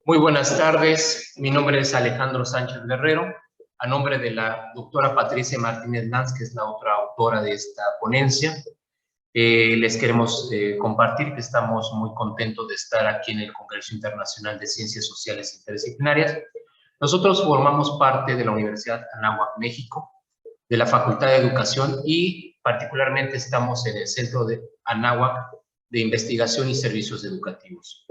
Muy buenas tardes, mi nombre es Alejandro Sánchez Guerrero, a nombre de la doctora Patricia Martínez Lanz, que es la otra autora de esta ponencia. Les queremos compartir que estamos muy contentos de estar aquí en el Congreso Internacional de Ciencias Sociales Interdisciplinarias. Nosotros formamos parte de la Universidad Anáhuac, México, de la Facultad de Educación y particularmente estamos en el Centro de Anáhuac de Investigación y Servicios Educativos.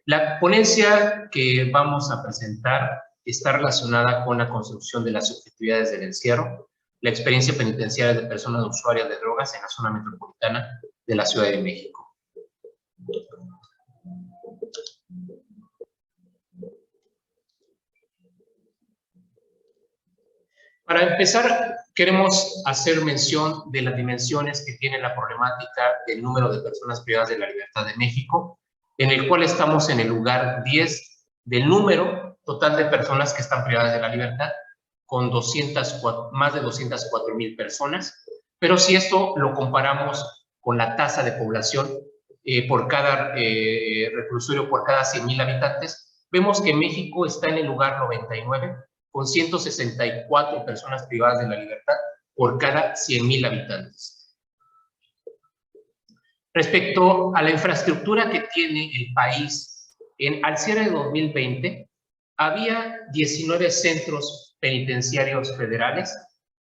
La ponencia que vamos a presentar está relacionada con la construcción de las subjetividades del encierro, la experiencia penitenciaria de personas usuarias de drogas en la zona metropolitana de la Ciudad de México. Para empezar, queremos hacer mención de las dimensiones que tiene la problemática del número de personas privadas de la libertad de México, en el cual estamos en el lugar 10 del número total de personas que están privadas de la libertad, con más de 204,000 personas. Pero si esto lo comparamos con la tasa de población por cada reclusorio por cada 100,000 habitantes, vemos que México está en el lugar 99, con 164 personas privadas de la libertad por cada 100,000 habitantes. Respecto a la infraestructura que tiene el país, al cierre de 2020, había 19 centros penitenciarios federales,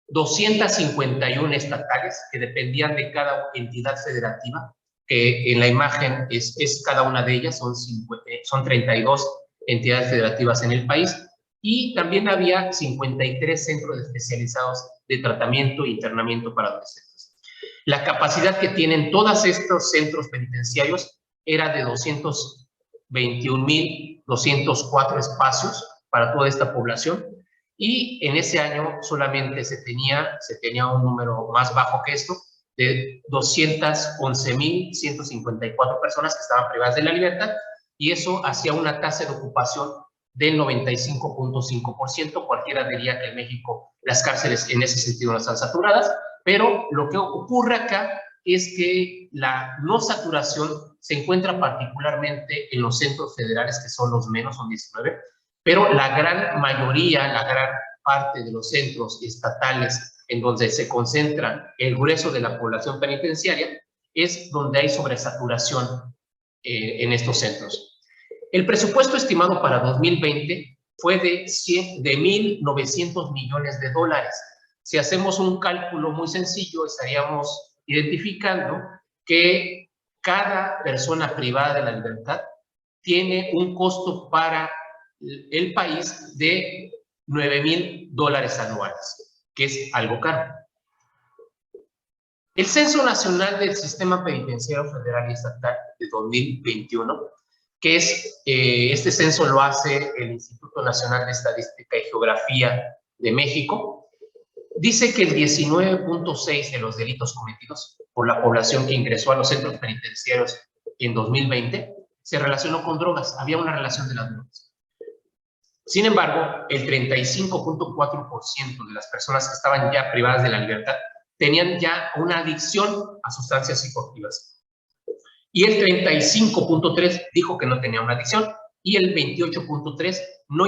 251 estatales que dependían de cada entidad federativa, que en la imagen es cada una de ellas, son 32 entidades federativas en el país, y también había 53 centros especializados de tratamiento e internamiento para adolescentes. La capacidad que tienen todos estos centros penitenciarios era de 221,204 espacios para toda esta población, y en ese año solamente se tenía un número más bajo que esto, de 211,154 personas que estaban privadas de la libertad, y eso hacía una tasa de ocupación del 95.5%. Cualquiera diría que en México las cárceles en ese sentido no están saturadas, pero lo que ocurre acá es que la no saturación se encuentra particularmente en los centros federales, que son los menos, son 19, pero la gran mayoría, la gran parte de los centros estatales en donde se concentra el grueso de la población penitenciaria es donde hay sobresaturación en estos centros. El presupuesto estimado para 2020 fue de 1.900 millones de dólares. Si hacemos un cálculo muy sencillo, estaríamos identificando que cada persona privada de la libertad tiene un costo para el país de $9,000 anuales, que es algo caro. El Censo Nacional del Sistema Penitenciario Federal y Estatal de 2021, que es, este censo lo hace el Instituto Nacional de Estadística y Geografía de México, dice que el 19.6% de los delitos cometidos por la población que ingresó a los centros penitenciarios en 2020 se relacionó con drogas, había una relación de las drogas. Sin embargo, el 35.4% de las personas que estaban ya privadas de la libertad tenían ya una adicción a sustancias psicoactivas. Y el 35.3% dijo que no tenía una adicción, y el 28.3% no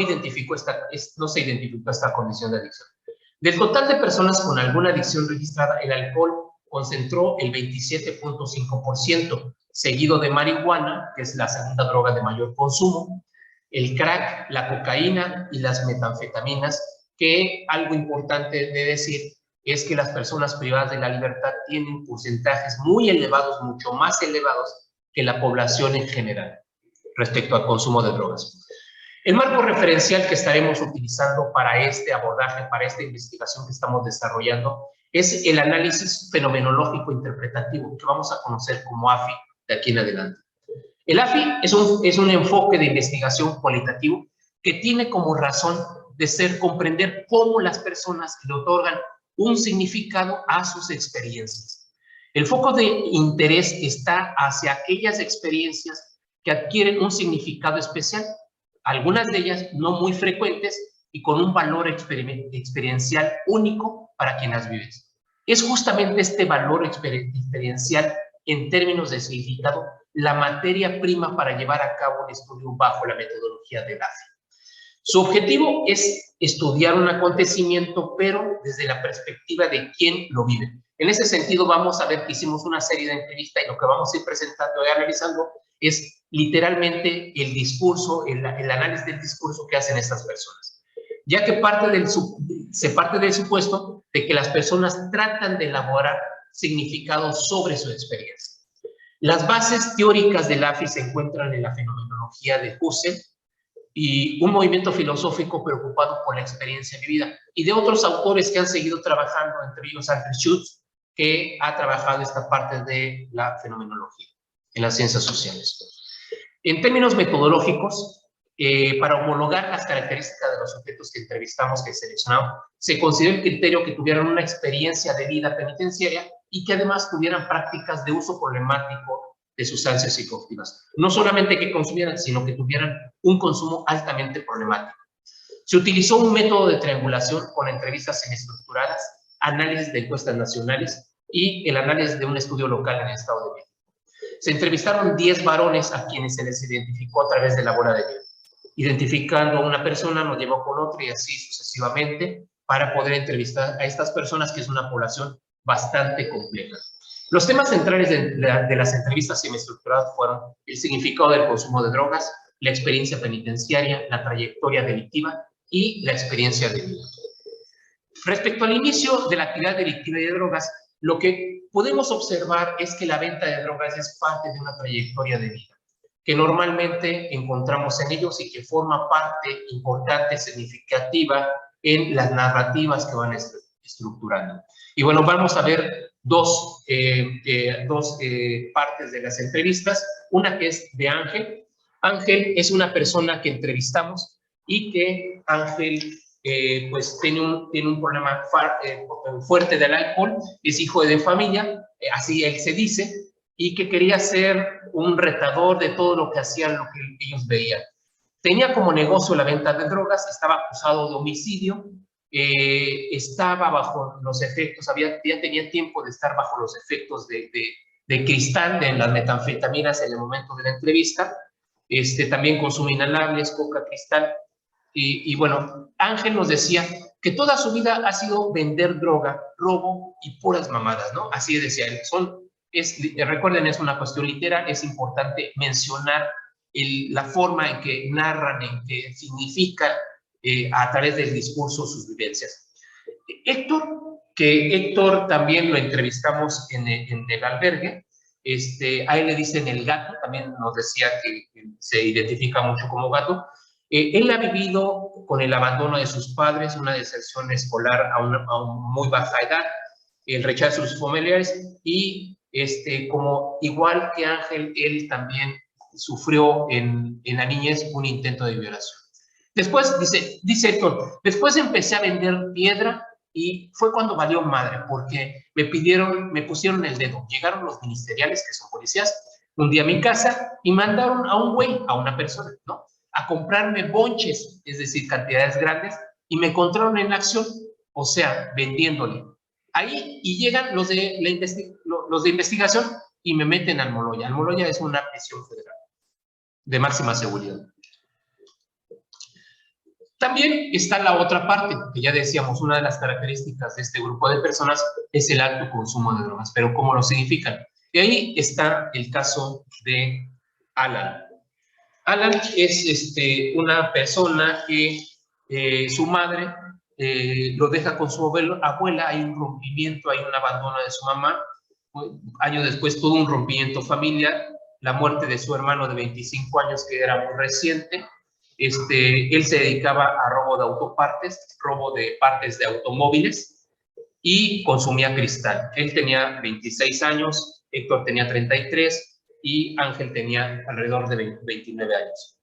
se identificó esta condición de adicción. Del total de personas con alguna adicción registrada, el alcohol concentró el 27.5%, seguido de marihuana, que es la segunda droga de mayor consumo, el crack, la cocaína y las metanfetaminas, que algo importante de decir es que las personas privadas de la libertad tienen porcentajes muy elevados, mucho más elevados que la población en general respecto al consumo de drogas. El marco referencial que estaremos utilizando para este abordaje, para esta investigación que estamos desarrollando, es el análisis fenomenológico interpretativo, que vamos a conocer como AFI de aquí en adelante. El AFI es un enfoque de investigación cualitativo que tiene como razón de ser comprender cómo las personas le otorgan un significado a sus experiencias. El foco de interés está hacia aquellas experiencias que adquieren un significado especial, algunas de ellas no muy frecuentes y con un valor experiencial único para quien las vive. Es justamente este valor experiencial en términos de significado la materia prima para llevar a cabo un estudio bajo la metodología de DAFI. Su objetivo es estudiar un acontecimiento, pero desde la perspectiva de quién lo vive. En ese sentido, vamos a ver que hicimos una serie de entrevistas y lo que vamos a ir presentando y analizando es literalmente el discurso, el análisis del discurso que hacen estas personas. Ya que se parte del supuesto de que las personas tratan de elaborar significados sobre su experiencia. Las bases teóricas del AFI se encuentran en la fenomenología de Husserl y un movimiento filosófico preocupado por la experiencia vivida, y de otros autores que han seguido trabajando, entre ellos Andrew Schutz, que ha trabajado esta parte de la fenomenología en las ciencias sociales. En términos metodológicos, para homologar las características de los sujetos que entrevistamos, que seleccionamos, se considera el criterio que tuvieran una experiencia de vida penitenciaria y que además tuvieran prácticas de uso problemático de sustancias psicoactivas. No solamente que consumieran, sino que tuvieran un consumo altamente problemático. Se utilizó un método de triangulación con entrevistas semiestructuradas, análisis de encuestas nacionales y el análisis de un estudio local en el Estado de México. Se entrevistaron 10 varones a quienes se les identificó a través de la bola de nieve. Identificando a una persona, nos llevó con otra y así sucesivamente para poder entrevistar a estas personas, que es una población bastante compleja. Los temas centrales de las entrevistas semiestructuradas fueron el significado del consumo de drogas, la experiencia penitenciaria, la trayectoria delictiva y la experiencia de vida. Respecto al inicio de la actividad delictiva y de drogas, lo que podemos observar es que la venta de drogas es parte de una trayectoria de vida que normalmente encontramos en ellos y que forma parte importante, significativa en las narrativas que van estructurando. Y bueno, vamos a ver dos partes de las entrevistas. Una que es de Ángel. Ángel es una persona que entrevistamos y que Ángel pues tiene un problema fuerte del alcohol, es hijo de familia, así él se dice, y que quería ser un retador de todo lo que hacían, lo que ellos veían. Tenía como negocio la venta de drogas, estaba acusado de homicidio, estaba bajo los efectos, ya tenía tiempo de estar bajo los efectos de cristal, de las metanfetaminas en el momento de la entrevista, también consumía inhalables, coca, cristal, y bueno, Ángel nos decía que toda su vida ha sido vender droga, robo y puras mamadas, ¿no? Así decía él. Recuerden, es una cuestión literal, es importante mencionar la forma en que narran, en que significan a través del discurso sus vivencias. Héctor también lo entrevistamos en el albergue, a él le dicen el gato, también nos decía que se identifica mucho como gato. Él ha vivido con el abandono de sus padres, una deserción escolar a una muy baja edad, el rechazo de sus familiares y como igual que Ángel, él también sufrió en la niñez un intento de violación. Después, dice Héctor, después empecé a vender piedra y fue cuando valió madre, porque me pusieron el dedo. Llegaron los ministeriales, que son policías, un día a mi casa y mandaron a un güey, a una persona, ¿no?, a comprarme bonches, es decir, cantidades grandes, y me encontraron en acción, o sea, vendiéndole. Ahí, y llegan los de investigación y me meten al Almoloya. Almoloya es una prisión federal de máxima seguridad. También está la otra parte, que ya decíamos, una de las características de este grupo de personas es el alto consumo de drogas, pero ¿cómo lo significan? Y ahí está el caso de Alan. Alan es una persona que su madre lo deja con su abuela, hay un rompimiento, hay un abandono de su mamá, años después todo un rompimiento familiar, la muerte de su hermano de 25 años que era muy reciente. Él se dedicaba a robo de autopartes, robo de partes de automóviles y consumía cristal. Él tenía 26 años, Héctor tenía 33 y Ángel tenía alrededor de 29 años.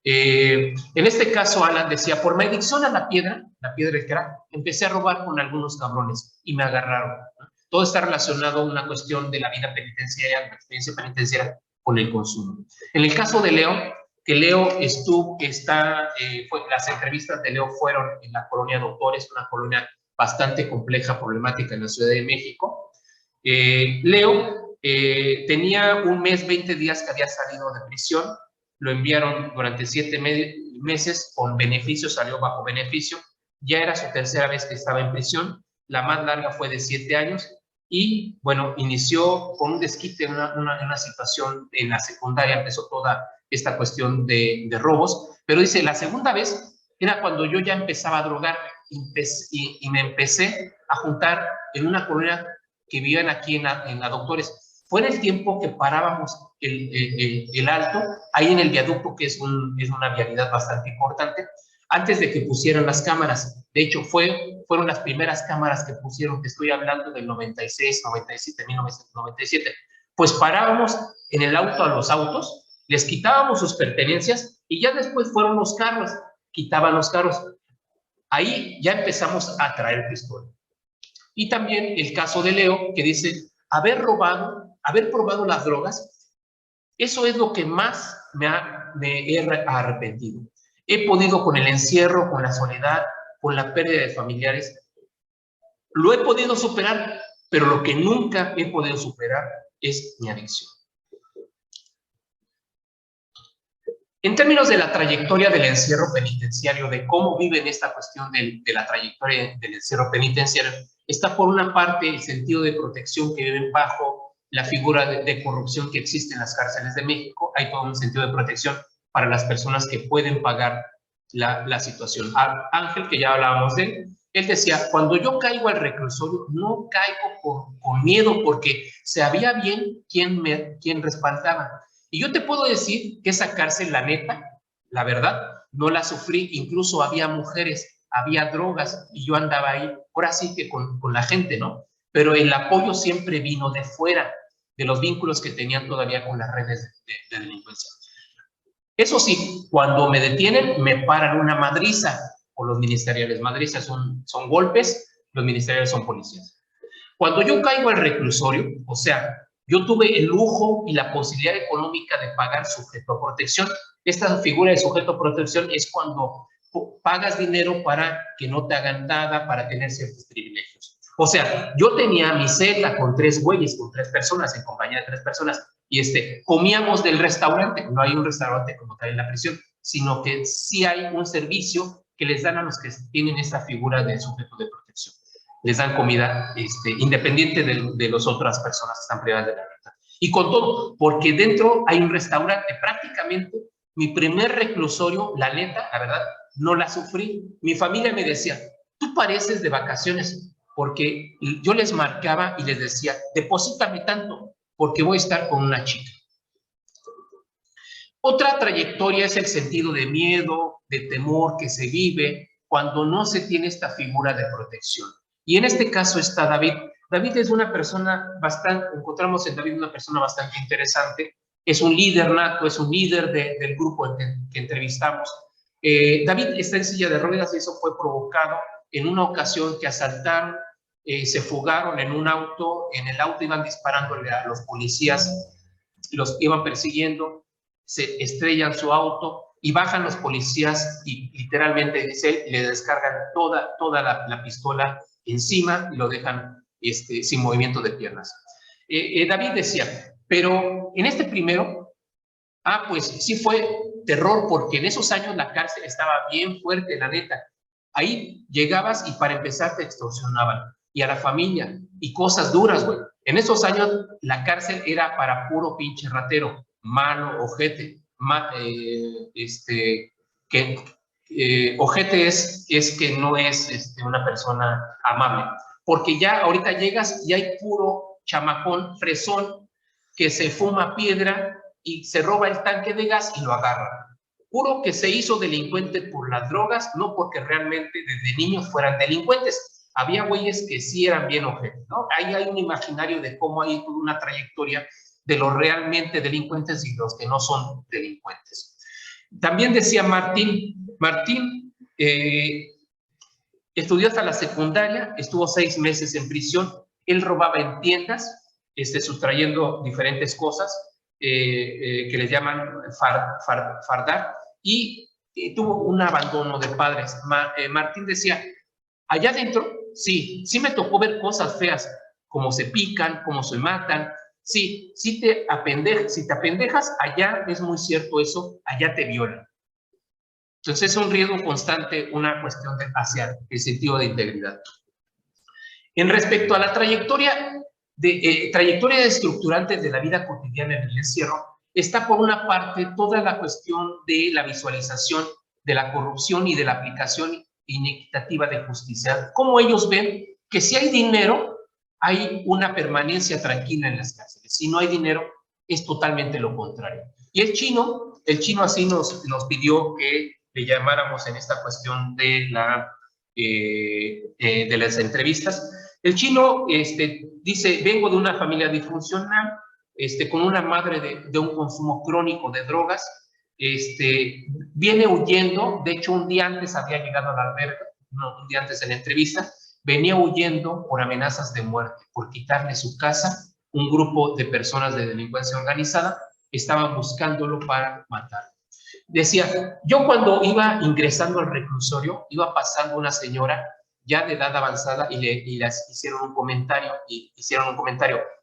En este caso, Alan decía, por mi adicción a la piedra del crack, empecé a robar con algunos cabrones y me agarraron. Todo está relacionado a una cuestión de la vida penitenciaria, la experiencia penitenciaria con el consumo. En el caso de Leo, que Leo las entrevistas de Leo fueron en la colonia Doctores, una colonia bastante compleja, problemática en la Ciudad de México. Leo tenía un mes, 20 días que había salido de prisión, lo enviaron durante 7 meses con beneficio, salió bajo beneficio, ya era su tercera vez que estaba en prisión, la más larga fue de 7 años, y bueno, inició con un desquite en una situación en la secundaria, empezó toda esta cuestión de robos, pero dice, la segunda vez era cuando yo ya empezaba a drogarme y me empecé a juntar en una colonia que vivían aquí en la Doctores. Fue en el tiempo que parábamos el alto, ahí en el viaducto, que es una vialidad bastante importante, antes de que pusieran las cámaras. De hecho, fueron las primeras cámaras que pusieron, que estoy hablando del 96, 97, 1997. Pues parábamos en el auto a los autos, les quitábamos sus pertenencias y ya después fueron los carros, quitaban los carros. Ahí ya empezamos a traer pistola. Y también el caso de Leo, que dice, haber probado las drogas, eso es lo que más me he arrepentido. He podido con el encierro, con la soledad, con la pérdida de familiares, lo he podido superar, pero lo que nunca he podido superar es mi adicción. En términos de la trayectoria del encierro penitenciario, de cómo viven esta cuestión de la trayectoria del encierro penitenciario, está por una parte el sentido de protección que viven bajo la figura de corrupción que existe en las cárceles de México. Hay todo un sentido de protección para las personas que pueden pagar la situación. Ángel, que ya hablábamos de él decía, cuando yo caigo al reclusorio, no caigo con miedo, porque sabía bien quién respaldaba. Y yo te puedo decir que esa cárcel, la neta, la verdad, no la sufrí. Incluso había mujeres, había drogas, y yo andaba ahí, ahora sí que con la gente, ¿no? Pero el apoyo siempre vino de fuera, de los vínculos que tenían todavía con las redes de delincuencia. Eso sí, cuando me detienen, me paran una madriza, o los ministeriales. Madrizas son golpes, los ministeriales son policías. Cuando yo caigo al reclusorio, o sea, yo tuve el lujo y la posibilidad económica de pagar sujeto a protección. Esta figura de sujeto a protección es cuando pagas dinero para que no te hagan nada, para tener ciertos privilegios. O sea, yo tenía mi celda con 3 güeyes, con 3 personas, en compañía de 3 personas, y comíamos del restaurante. No hay un restaurante como tal en la prisión, sino que sí hay un servicio que les dan a los que tienen esta figura de sujeto de protección. Les dan comida independiente de las otras personas que están privadas de la libertad. Y con todo, porque dentro hay un restaurante. Prácticamente mi primer reclusorio, la neta, la verdad, no la sufrí. Mi familia me decía, tú pareces de vacaciones, porque yo les marcaba y les decía, deposítame tanto, porque voy a estar con una chica. Otra trayectoria es el sentido de miedo, de temor que se vive cuando no se tiene esta figura de protección. Y en este caso está David. David es una persona encontramos en David una persona bastante interesante. Es un líder nato, es un líder del grupo que entrevistamos. David está en silla de ruedas, y eso fue provocado en una ocasión que asaltaron, se fugaron en un auto. En el auto iban disparándole a los policías, los iban persiguiendo, se estrellan su auto y bajan los policías y literalmente, dice, le descargan toda la pistola encima y lo dejan sin movimiento de piernas. David decía, pero en este primero, pues sí fue terror, porque en esos años la cárcel estaba bien fuerte, la neta. Ahí llegabas y para empezar te extorsionaban, y a la familia, y cosas duras, güey. En esos años la cárcel era para puro pinche ratero, malo, ojete. Ojete es que no es una persona amable, porque ya ahorita llegas y hay puro chamacón, fresón, que se fuma piedra y se roba el tanque de gas y lo agarra. Puro que se hizo delincuente por las drogas, no porque realmente desde niños fueran delincuentes. Había güeyes que sí eran bien ojetes, ¿no? Ahí hay un imaginario de cómo hay una trayectoria de los realmente delincuentes y los que no son delincuentes. También decía Martín estudió hasta la secundaria, estuvo 6 meses en prisión. Él robaba en tiendas, sustrayendo diferentes cosas que les llaman fardar, y tuvo un abandono de padres. Martín decía, allá adentro, sí me tocó ver cosas feas, como se pican, como se matan, sí, si te apendejas, allá es muy cierto eso, allá te violan. Entonces es un riesgo constante, una cuestión hacia el sentido de integridad. En respecto a la trayectoria de estructurantes de la vida cotidiana en el encierro, está por una parte toda la cuestión de la visualización de la corrupción y de la aplicación inequitativa de justicia. Cómo ellos ven que si hay dinero, hay una permanencia tranquila en las cárceles. Si no hay dinero, es totalmente lo contrario. Y el chino así nos pidió que le llamáramos en esta cuestión de las entrevistas. El chino dice, vengo de una familia disfuncional, con una madre de un consumo crónico de drogas, viene huyendo, de hecho un día antes había llegado a la alberca, un día antes de la entrevista, venía huyendo por amenazas de muerte, por quitarle su casa. Un grupo de personas de delincuencia organizada estaban buscándolo para matarlo. Decía, yo cuando iba ingresando al reclusorio, iba pasando una señora ya de edad avanzada y les hicieron un comentario,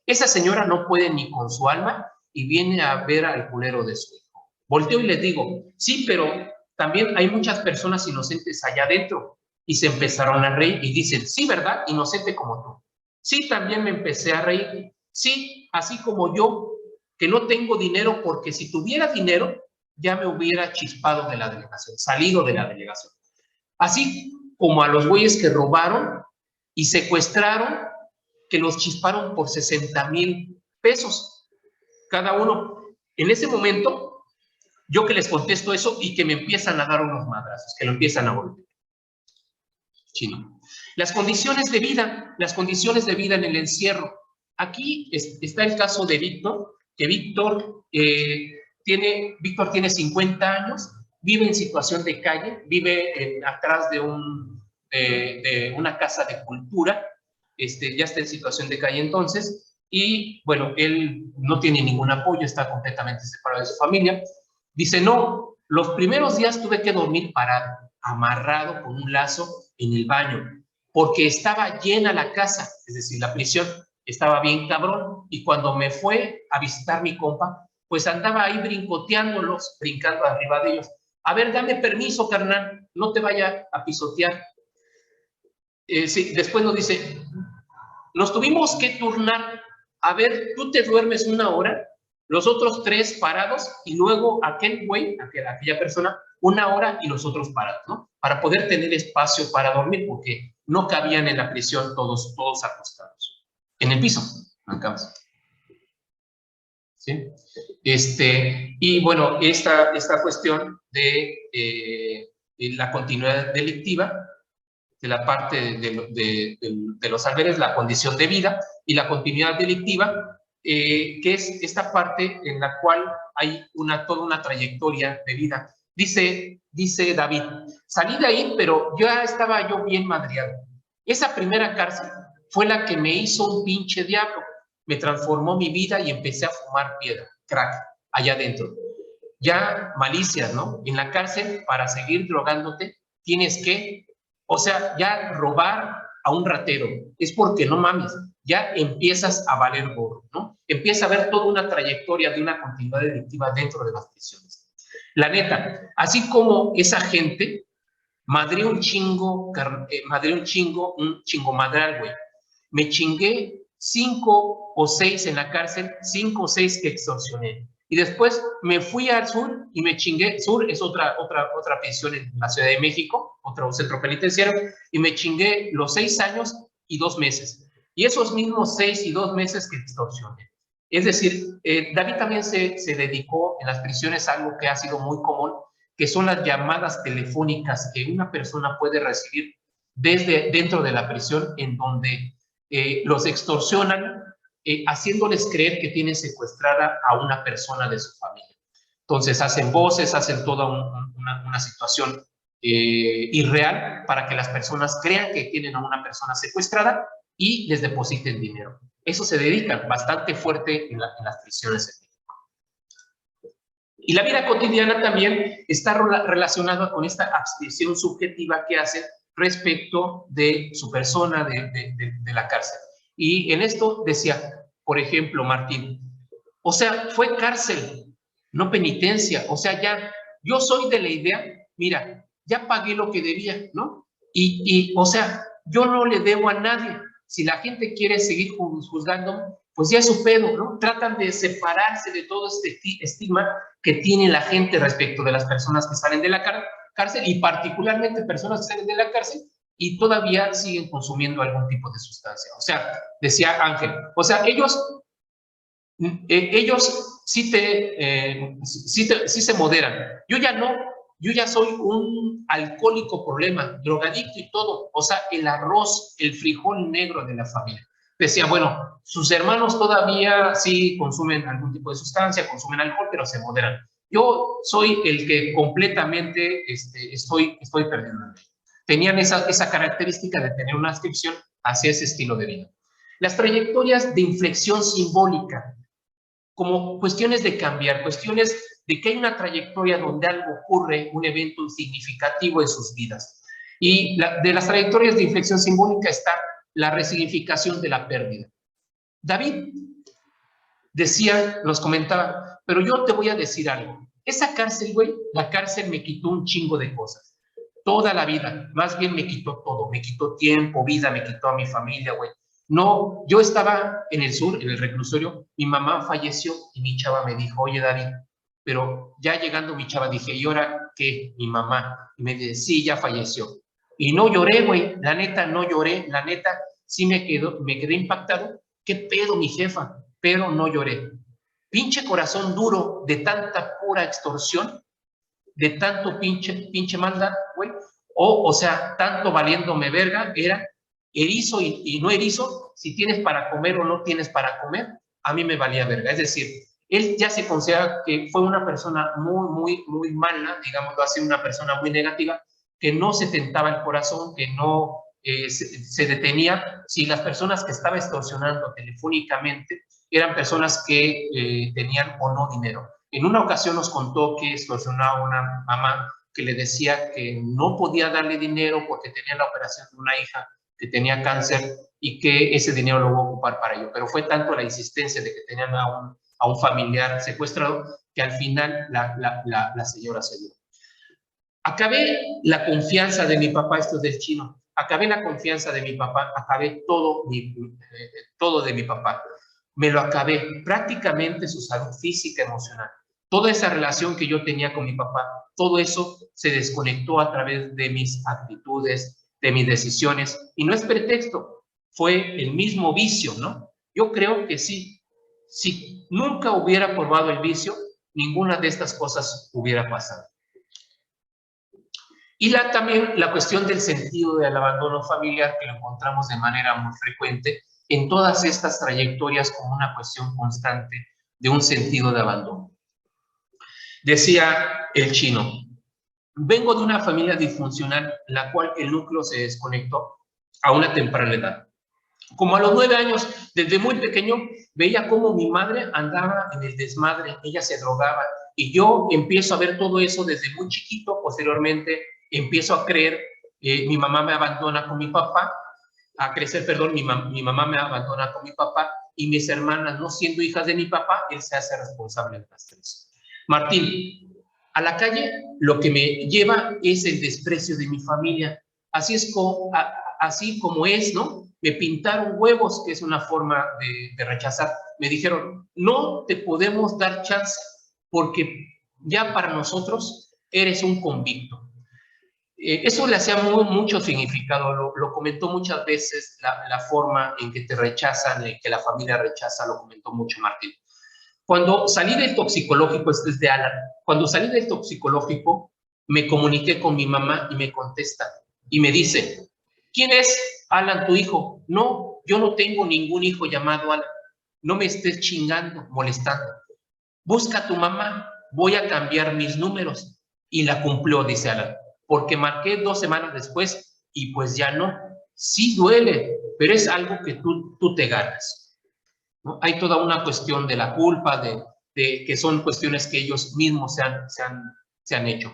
esa señora no puede ni con su alma y viene a ver al culero de su hijo. Volteo y les digo, sí, pero también hay muchas personas inocentes allá adentro. Y se empezaron a reír y dicen, sí, ¿verdad? Inocente como tú. Sí, también me empecé a reír. Sí, así como yo, que no tengo dinero, porque si tuviera dinero, ya me hubiera chispado de la delegación, salido de la delegación. Así como a los güeyes que robaron y secuestraron, que los chisparon por 60,000 pesos cada uno. En ese momento, yo que les contesto eso y que me empiezan a dar unos madrazos, que lo empiezan a golpear. Chino. Las condiciones de vida en el encierro. Aquí está el caso de Víctor, que Víctor tiene 50 años, vive en situación de calle, vive atrás de una casa de cultura, ya está en situación de calle entonces, y bueno, él no tiene ningún apoyo, está completamente separado de su familia. Dice, no, los primeros días tuve que dormir parado, amarrado con un lazo en el baño, porque estaba llena la casa, es decir, la prisión estaba bien cabrón, y cuando me fue a visitar mi compa, pues andaba ahí brincoteándolos, brincando arriba de ellos. A ver, dame permiso, carnal, no te vaya a pisotear. Sí, después nos dice, nos tuvimos que turnar, a ver, tú te duermes 1 hora, los otros 3 parados, y luego aquel güey, aquella persona, 1 hora y los otros parados, ¿no? Para poder tener espacio para dormir, porque no cabían en la prisión todos acostados. En el piso, en camas. ¿Sí? Y bueno, esta cuestión de la continuidad delictiva, de la parte de los albergues, la condición de vida y la continuidad delictiva, que es esta parte en la cual hay toda una trayectoria de vida. Dice David, salí de ahí, pero ya estaba yo bien madreado. Esa primera cárcel fue la que me hizo un pinche diablo. Me transformó mi vida y empecé a fumar piedra, crack, allá adentro. Ya malicias, ¿no? En la cárcel, para seguir drogándote, tienes que, o sea, ya robar a un ratero, es porque no mames, ya empiezas a valer gorro, ¿no? Empieza a ver toda una trayectoria de una continuidad delictiva dentro de las prisiones. La neta, así como esa gente, madré un chingo madral, güey. Me chingué 5 o 6 en la cárcel, 5 o 6 que extorsioné. Y después me fui al sur y me chingué. Sur es otra prisión en la Ciudad de México, otro centro penitenciario, y me chingué los 6 años y 2 meses. Y esos mismos 6 y 2 meses que extorsioné. Es decir, David también se dedicó en las prisiones a algo que ha sido muy común, que son las llamadas telefónicas que una persona puede recibir desde dentro de la prisión, en donde los extorsionan, haciéndoles creer que tienen secuestrada a una persona de su familia. Entonces hacen voces, hacen toda una situación irreal para que las personas crean que tienen a una persona secuestrada y les depositen dinero. Eso se dedica bastante fuerte en las prisiones en México. Y la vida cotidiana también está relacionada con esta abstención subjetiva que hacen respecto de su persona, de la cárcel. Y en esto decía, por ejemplo, Martín, o sea, fue cárcel, no penitencia. O sea, ya, yo soy de la idea, mira, ya pagué lo que debía, ¿no? O sea, yo no le debo a nadie. Si la gente quiere seguir juzgando, pues ya es su pedo, ¿no? Tratan de separarse de todo este estigma que tiene la gente respecto de las personas que salen de la cárcel y particularmente personas que salen de la cárcel y todavía siguen consumiendo algún tipo de sustancia. O sea, decía Ángel, o sea, ellos sí se moderan. Yo ya no, yo ya soy un alcohólico problema, drogadicto y todo. O sea, el arroz, el frijol negro de la familia. Decía, bueno, sus hermanos todavía sí consumen algún tipo de sustancia, consumen alcohol, pero se moderan. Yo soy el que completamente estoy perdiendo. Tenían esa característica de tener una adscripción hacia ese estilo de vida. Las trayectorias de inflexión simbólica, como cuestiones de cambiar, cuestiones de que hay una trayectoria donde algo ocurre, un evento significativo en sus vidas. Y de las trayectorias de inflexión simbólica está la resignificación de la pérdida. David decía, nos comentaba, pero yo te voy a decir algo. Esa cárcel, güey, la cárcel me quitó un chingo de cosas. Toda la vida, más bien me quitó todo. Me quitó tiempo, vida, me quitó a mi familia, güey. No, yo estaba en el sur, en el reclusorio, mi mamá falleció y mi chava me dijo, oye, David, pero ya llegando mi chava dije, ¿y ahora qué? Mi mamá. Y me dice, sí, ya falleció. Y no lloré, güey, la neta no lloré, la neta sí me quedé impactado. ¿Qué pedo, mi jefa? Pero no lloré. Pinche corazón duro de tanta pura extorsión, de tanto pinche maldad, güey. O sea, tanto valiéndome verga, era erizo y no erizo, si tienes para comer o no tienes para comer, a mí me valía verga. Es decir, él ya se considera que fue una persona muy mala, digámoslo así, una persona muy negativa, que no se tentaba el corazón, que no se detenía si las personas que estaba extorsionando telefónicamente eran personas que tenían o no dinero. En una ocasión nos contó que extorsionaba a una mamá que le decía que no podía darle dinero porque tenía la operación de una hija que tenía cáncer y que ese dinero lo iba a ocupar para ello. Pero fue tanto la insistencia de que tenían a un familiar secuestrado que al final la señora se dio. Acabé la confianza de mi papá, esto es del chino, acabé la confianza de mi papá, acabé todo de mi papá. Me lo acabé, prácticamente su salud física, emocional. Toda esa relación que yo tenía con mi papá, todo eso se desconectó a través de mis actitudes, de mis decisiones, y no es pretexto, fue el mismo vicio, ¿no? Yo creo que sí, si nunca hubiera probado el vicio, ninguna de estas cosas hubiera pasado. Y también la cuestión del sentido del abandono familiar, que lo encontramos de manera muy frecuente en todas estas trayectorias como una cuestión constante de un sentido de abandono. Decía el chino, vengo de una familia disfuncional, la cual el núcleo se desconectó a una temprana edad. Como a los 9 años, desde muy pequeño, veía cómo mi madre andaba en el desmadre, ella se drogaba, y yo empiezo a ver todo eso desde muy chiquito. Posteriormente empiezo a creer, mi mamá me abandona con mi papá, a crecer, perdón, mi mamá me abandona con mi papá, y mis hermanas, no siendo hijas de mi papá, él se hace responsable de las tres. Martín, a la calle lo que me lleva es el desprecio de mi familia, así como es, ¿no? Me pintaron huevos, que es una forma de rechazar. Me dijeron, no te podemos dar chance porque ya para nosotros eres un convicto. Eso le hacía mucho significado, lo comentó muchas veces, la forma en que te rechazan, en que la familia rechaza, lo comentó mucho Martín. Cuando salí del toxicológico, este es de Alan, cuando salí del toxicológico, me comuniqué con mi mamá y me contesta, y me dice, ¿quién es Alan, tu hijo? No, yo no tengo ningún hijo llamado Alan, no me estés chingando, molestando. Busca a tu mamá, voy a cambiar mis números. Y la cumplió, dice Alan, porque marqué 2 semanas después y pues ya no. Sí duele, pero es algo que tú te ganas, ¿no? Hay toda una cuestión de la culpa, de que son cuestiones que ellos mismos se han hecho.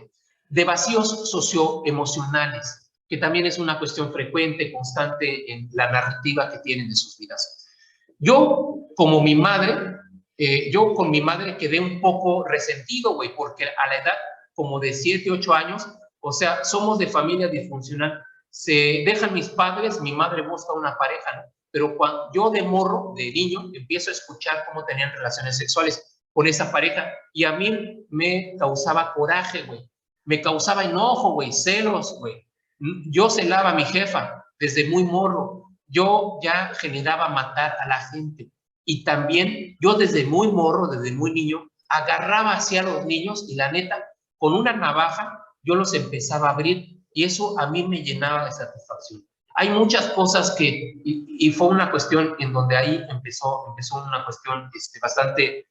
De vacíos socioemocionales, que también es una cuestión frecuente, constante en la narrativa que tienen de sus vidas. Yo como mi madre, yo con mi madre quedé un poco resentido, güey, porque a la edad como de 7, 8 años, o sea, somos de familia disfuncional, se dejan mis padres, mi madre busca una pareja, ¿no? Pero cuando yo de morro, de niño, empiezo a escuchar cómo tenían relaciones sexuales con esa pareja y a mí me causaba coraje, güey, me causaba enojo, güey, celos, güey. Yo celaba a mi jefa desde muy morro, yo ya generaba matar a la gente y también yo desde muy morro, desde muy niño, agarraba hacia los niños y la neta, con una navaja, yo los empezaba a abrir y eso a mí me llenaba de satisfacción. Hay muchas cosas que, y fue una cuestión en donde ahí empezó una cuestión bastante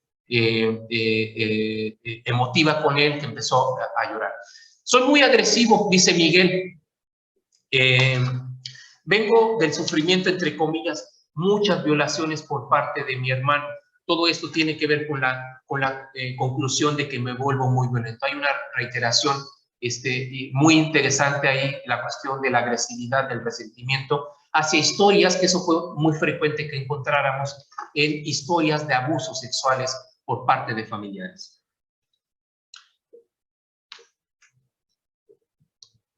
emotiva con él, que empezó a llorar. Soy muy agresivo, dice Miguel. Vengo del sufrimiento, entre comillas, muchas violaciones por parte de mi hermano. Todo esto tiene que ver con la conclusión de que me vuelvo muy violento. Hay una reiteración muy interesante ahí, la cuestión de la agresividad, del resentimiento hacia historias, que eso fue muy frecuente que encontráramos en historias de abusos sexuales por parte de familiares.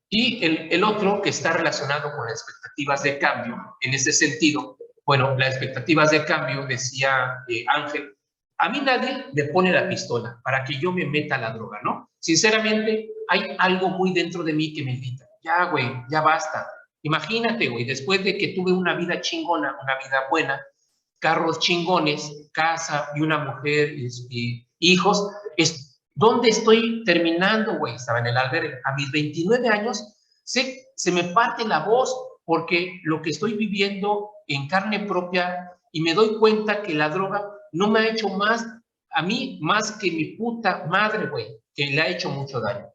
Y el otro que está relacionado con las expectativas de cambio, en ese sentido, bueno, las expectativas de cambio, decía Ángel, a mí nadie me pone la pistola para que yo me meta a la droga, ¿no? Sinceramente, hay algo muy dentro de mí que me grita, ya, güey, ya basta. Imagínate, güey, después de que tuve una vida chingona, una vida buena, carros chingones, casa y una mujer y hijos, ¿dónde estoy terminando, güey? Estaba en el albergue. A mis 29 años se me parte la voz porque lo que estoy viviendo en carne propia y me doy cuenta que la droga no me ha hecho más a mí, más que mi puta madre, güey, que le ha hecho mucho daño.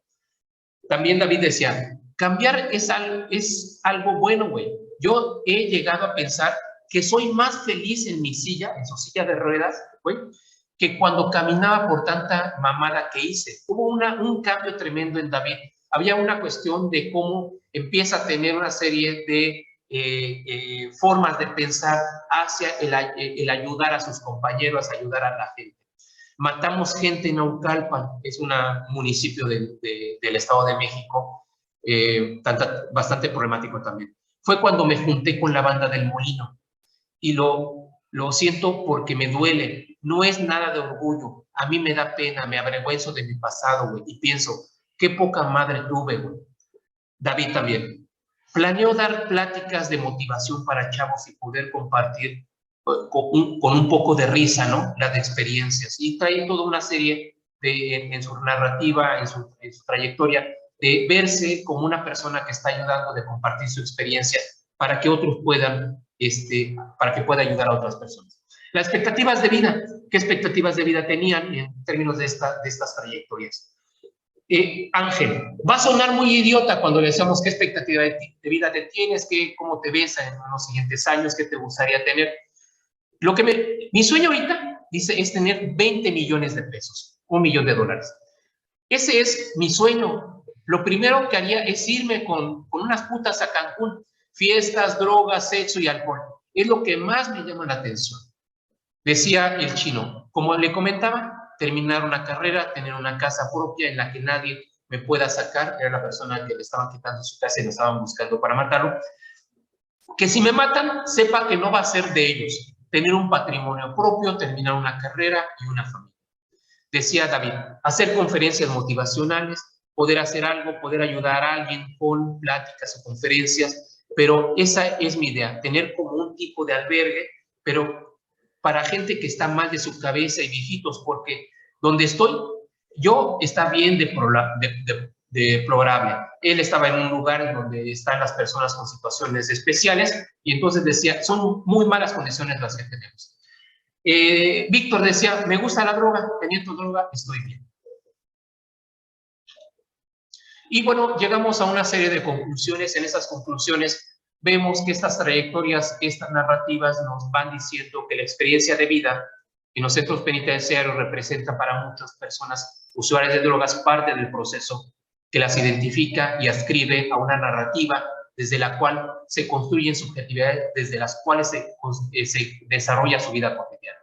También David decía, cambiar es algo bueno, güey. Yo he llegado a pensar que soy más feliz en mi silla, en su silla de ruedas, güey, que cuando caminaba por tanta mamada que hice. Hubo un cambio tremendo en David. Había una cuestión de cómo empieza a tener una serie de formas de pensar hacia el ayudar a sus compañeros, ayudar a la gente. Matamos gente en Naucalpan, es un municipio del Estado de México, bastante problemático también. Fue cuando me junté con la banda del Molino y lo siento porque me duele, no es nada de orgullo, a mí me da pena, me avergüenzo de mi pasado, güey, y pienso, qué poca madre tuve, güey. David también. Planeo dar pláticas de motivación para chavos y poder compartir con un poco de risa, ¿no? Las experiencias. Y trae toda una serie en su narrativa, en su trayectoria, de verse como una persona que está ayudando, de compartir su experiencia para que otros puedan, para que pueda ayudar a otras personas. Las expectativas de vida, ¿qué expectativas de vida tenían en términos de estas trayectorias? Ángel, va a sonar muy idiota cuando le decimos qué expectativa de vida te tienes, cómo te ves en los siguientes años, qué te gustaría tener. Mi sueño ahorita, dice, es tener 20 millones de pesos, $1 millón. Ese es mi sueño. Lo primero que haría es irme con unas putas a Cancún, fiestas, drogas, sexo y alcohol. Es lo que más me llama la atención. Decía el chino, como le comentaba, terminar una carrera, tener una casa propia en la que nadie me pueda sacar, era la persona que le estaban quitando su casa y lo estaban buscando para matarlo, que si me matan, sepa que no va a ser de ellos, tener un patrimonio propio, terminar una carrera y una familia. Decía David, hacer conferencias motivacionales, poder hacer algo, poder ayudar a alguien con pláticas o conferencias, pero esa es mi idea, tener como un tipo de albergue, pero para gente que está mal de su cabeza y viejitos, porque donde estoy, yo está bien deplorable. Él estaba en un lugar en donde están las personas con situaciones especiales y entonces decía, son muy malas condiciones las que tenemos. Víctor decía, me gusta la droga, teniendo droga estoy bien. Y bueno, llegamos a una serie de conclusiones. En esas conclusiones vemos que estas trayectorias, estas narrativas nos van diciendo que la experiencia de vida en los centros penitenciarios representa para muchas personas usuarias de drogas parte del proceso que las identifica y adscribe a una narrativa desde la cual se construyen subjetividades, desde las cuales se desarrolla su vida cotidiana.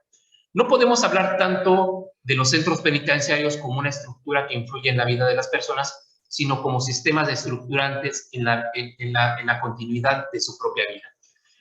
No podemos hablar tanto de los centros penitenciarios como una estructura que influye en la vida de las personas, sino como sistemas estructurantes en la continuidad de su propia vida.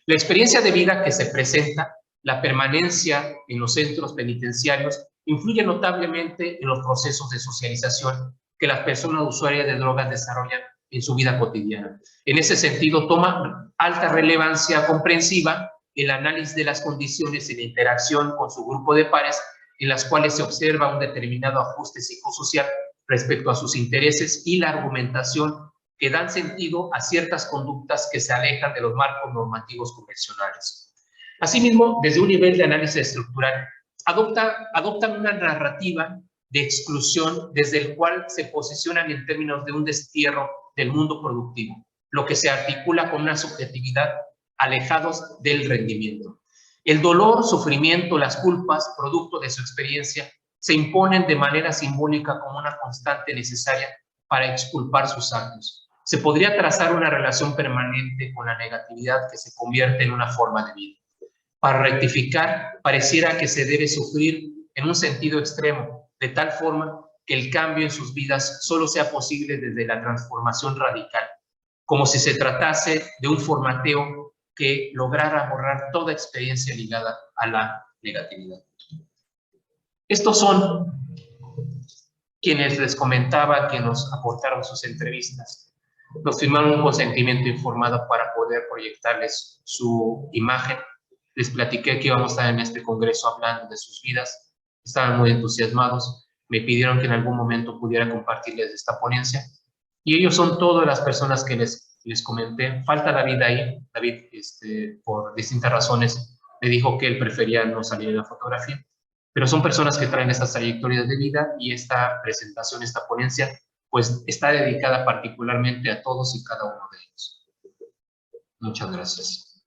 La experiencia de vida que se presenta, la permanencia en los centros penitenciarios, influye notablemente en los procesos de socialización que las personas usuarias de drogas desarrollan en su vida cotidiana. En ese sentido, toma alta relevancia comprensiva el análisis de las condiciones y la interacción con su grupo de pares en las cuales se observa un determinado ajuste psicosocial respecto a sus intereses y la argumentación que dan sentido a ciertas conductas que se alejan de los marcos normativos convencionales. Asimismo, desde un nivel de análisis estructural, adoptan una narrativa de exclusión desde el cual se posicionan en términos de un destierro del mundo productivo, lo que se articula con una subjetividad alejados del rendimiento. El dolor, sufrimiento, las culpas, producto de su experiencia, se imponen de manera simbólica como una constante necesaria para exculpar sus actos. Se podría trazar una relación permanente con la negatividad que se convierte en una forma de vida. Para rectificar, pareciera que se debe sufrir en un sentido extremo, de tal forma que el cambio en sus vidas solo sea posible desde la transformación radical, como si se tratase de un formateo que lograra borrar toda experiencia ligada a la negatividad. Estos son quienes les comentaba que nos aportaron sus entrevistas. Nos firmaron un consentimiento informado para poder proyectarles su imagen. Les platiqué que íbamos a estar en este congreso hablando de sus vidas. Estaban muy entusiasmados. Me pidieron que en algún momento pudiera compartirles esta ponencia. Y ellos son todas las personas que les comenté. Falta David ahí. David, por distintas razones, me dijo que él prefería no salir en la fotografía. Pero son personas que traen estas trayectorias de vida y esta presentación, esta ponencia, pues está dedicada particularmente a todos y cada uno de ellos. Muchas gracias.